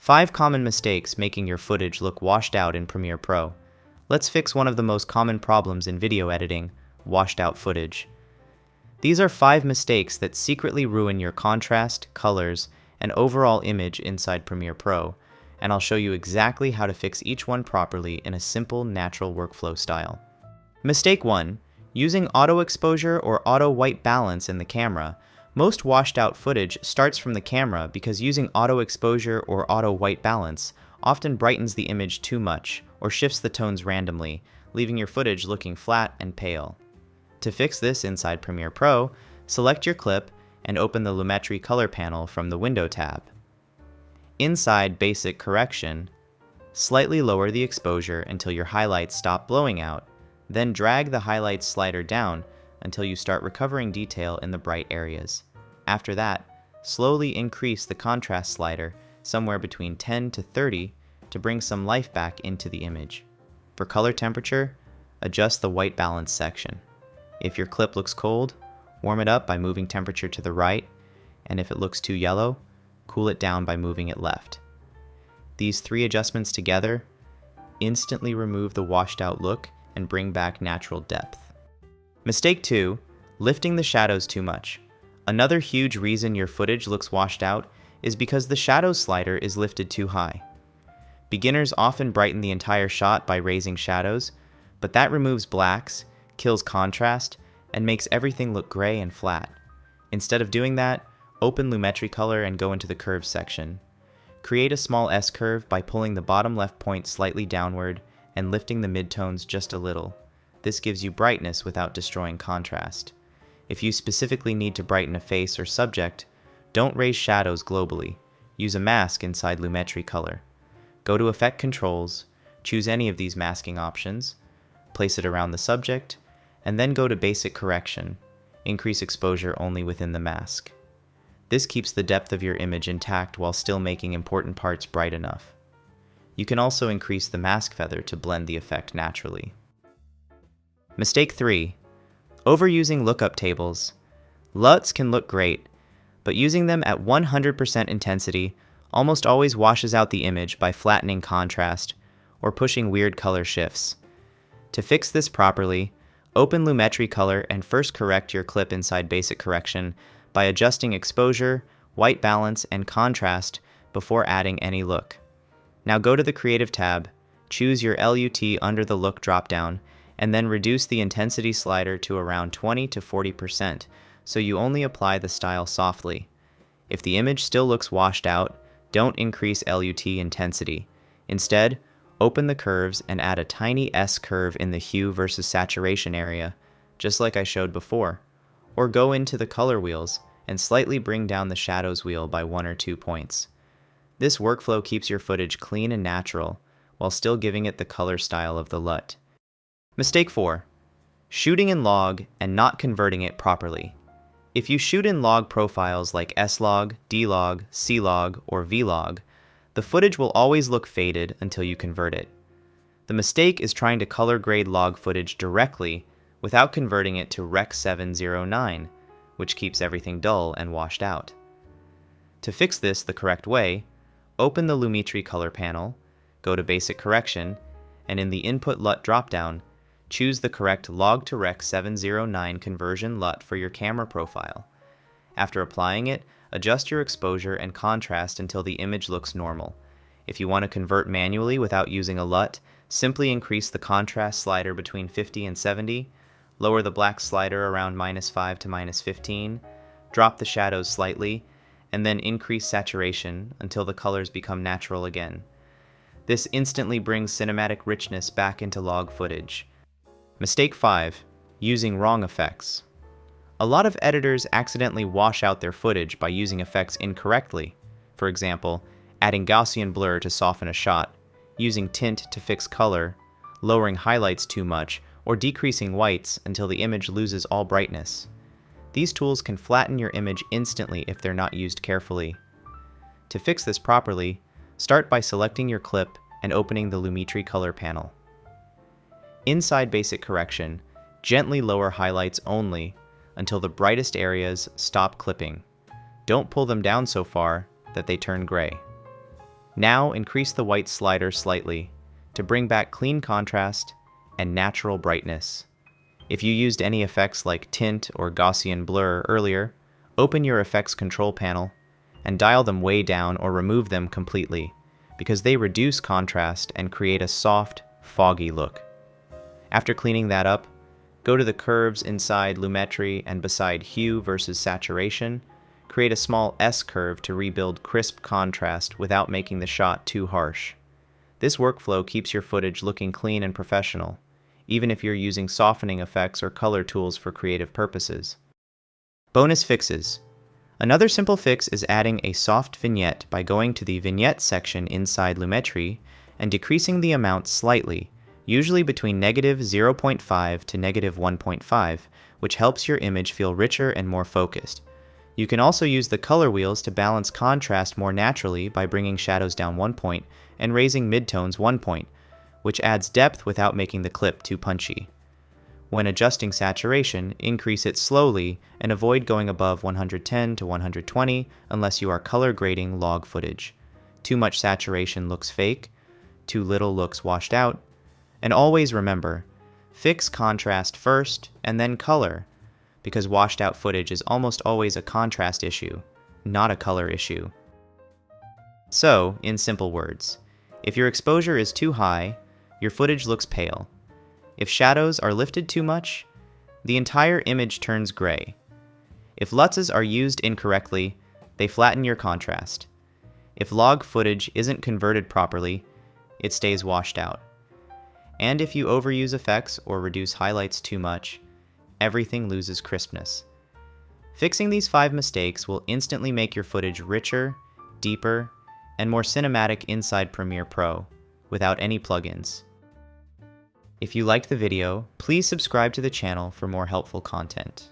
5 common mistakes making your footage look washed out in Premiere Pro. Let's fix one of the most common problems in video editing, washed out footage. These are 5 mistakes that secretly ruin your contrast, colors, and overall image inside Premiere Pro, and I'll show you exactly how to fix each one properly in a simple, natural workflow style. Mistake 1. Using auto exposure or auto white balance in the camera. Most washed out footage starts from the camera because using auto exposure or auto white balance often brightens the image too much or shifts the tones randomly, leaving your footage looking flat and pale. To fix this inside Premiere Pro, select your clip and open the Lumetri Color panel from the Window tab. Inside Basic Correction, slightly lower the exposure until your highlights stop blowing out, then drag the highlights slider down until you start recovering detail in the bright areas. After that, slowly increase the contrast slider somewhere between 10 to 30 to bring some life back into the image. For color temperature, adjust the white balance section. If your clip looks cold, warm it up by moving temperature to the right, and if it looks too yellow, cool it down by moving it left. These 3 adjustments together instantly remove the washed out look and bring back natural depth. Mistake 2. Lifting the shadows too much. Another huge reason your footage looks washed out is because the shadows slider is lifted too high. Beginners often brighten the entire shot by raising shadows, but that removes blacks, kills contrast, and makes everything look gray and flat. Instead of doing that, open Lumetri Color and go into the Curves section. Create a small S-curve by pulling the bottom left point slightly downward and lifting the midtones just a little. This gives you brightness without destroying contrast. If you specifically need to brighten a face or subject, don't raise shadows globally. Use a mask inside Lumetri Color. Go to Effect Controls, choose any of these masking options, place it around the subject, and then go to Basic Correction. Increase exposure only within the mask. This keeps the depth of your image intact while still making important parts bright enough. You can also increase the mask feather to blend the effect naturally. Mistake 3. Overusing lookup tables. LUTs can look great, but using them at 100% intensity almost always washes out the image by flattening contrast or pushing weird color shifts. To fix this properly, open Lumetri Color and first correct your clip inside Basic Correction by adjusting exposure, white balance, and contrast before adding any look. Now go to the Creative tab, choose your LUT under the Look dropdown, and then reduce the intensity slider to around 20 to 40% so you only apply the style softly. If the image still looks washed out, don't increase LUT intensity. Instead, open the curves and add a tiny S-curve in the hue versus saturation area, just like I showed before. Or go into the color wheels and slightly bring down the shadows wheel by 1 or 2 points. This workflow keeps your footage clean and natural, while still giving it the color style of the LUT. Mistake 4. Shooting in log and not converting it properly. If you shoot in log profiles like S-Log, D-Log, C-Log, or V-Log, the footage will always look faded until you convert it. The mistake is trying to color grade log footage directly without converting it to Rec. 709, which keeps everything dull and washed out. To fix this the correct way, open the Lumetri Color panel, go to Basic Correction, and in the Input LUT dropdown, choose the correct Log to Rec. 709 conversion LUT for your camera profile. After applying it, adjust your exposure and contrast until the image looks normal. If you want to convert manually without using a LUT, simply increase the contrast slider between 50 and 70, lower the black slider around -5 to -15, drop the shadows slightly, and then increase saturation until the colors become natural again. This instantly brings cinematic richness back into log footage. Mistake 5. Using wrong effects. A lot of editors accidentally wash out their footage by using effects incorrectly. For example, adding Gaussian blur to soften a shot, using tint to fix color, lowering highlights too much, or decreasing whites until the image loses all brightness. These tools can flatten your image instantly if they're not used carefully. To fix this properly, start by selecting your clip and opening the Lumetri Color panel. Inside Basic Correction, gently lower highlights only until the brightest areas stop clipping. Don't pull them down so far that they turn gray. Now increase the white slider slightly to bring back clean contrast and natural brightness. If you used any effects like tint or Gaussian blur earlier, open your effects control panel and dial them way down or remove them completely, because they reduce contrast and create a soft, foggy look. After cleaning that up, go to the curves inside Lumetri and beside hue versus saturation, create a small S-curve to rebuild crisp contrast without making the shot too harsh. This workflow keeps your footage looking clean and professional, even if you're using softening effects or color tools for creative purposes. Bonus fixes. Another simple fix is adding a soft vignette by going to the Vignette section inside Lumetri and decreasing the amount slightly, usually between -0.5 to -1.5, which helps your image feel richer and more focused. You can also use the color wheels to balance contrast more naturally by bringing shadows down 1 point and raising midtones 1 point, which adds depth without making the clip too punchy. When adjusting saturation, increase it slowly and avoid going above 110 to 120 unless you are color grading log footage. Too much saturation looks fake, too little looks washed out. And always remember, fix contrast first and then color, because washed out footage is almost always a contrast issue, not a color issue. So, in simple words, if your exposure is too high, your footage looks pale. If shadows are lifted too much, the entire image turns gray. If LUTs are used incorrectly, they flatten your contrast. If log footage isn't converted properly, it stays washed out. And if you overuse effects or reduce highlights too much, everything loses crispness. Fixing these 5 mistakes will instantly make your footage richer, deeper, and more cinematic inside Premiere Pro, without any plugins. If you liked the video, please subscribe to the channel for more helpful content.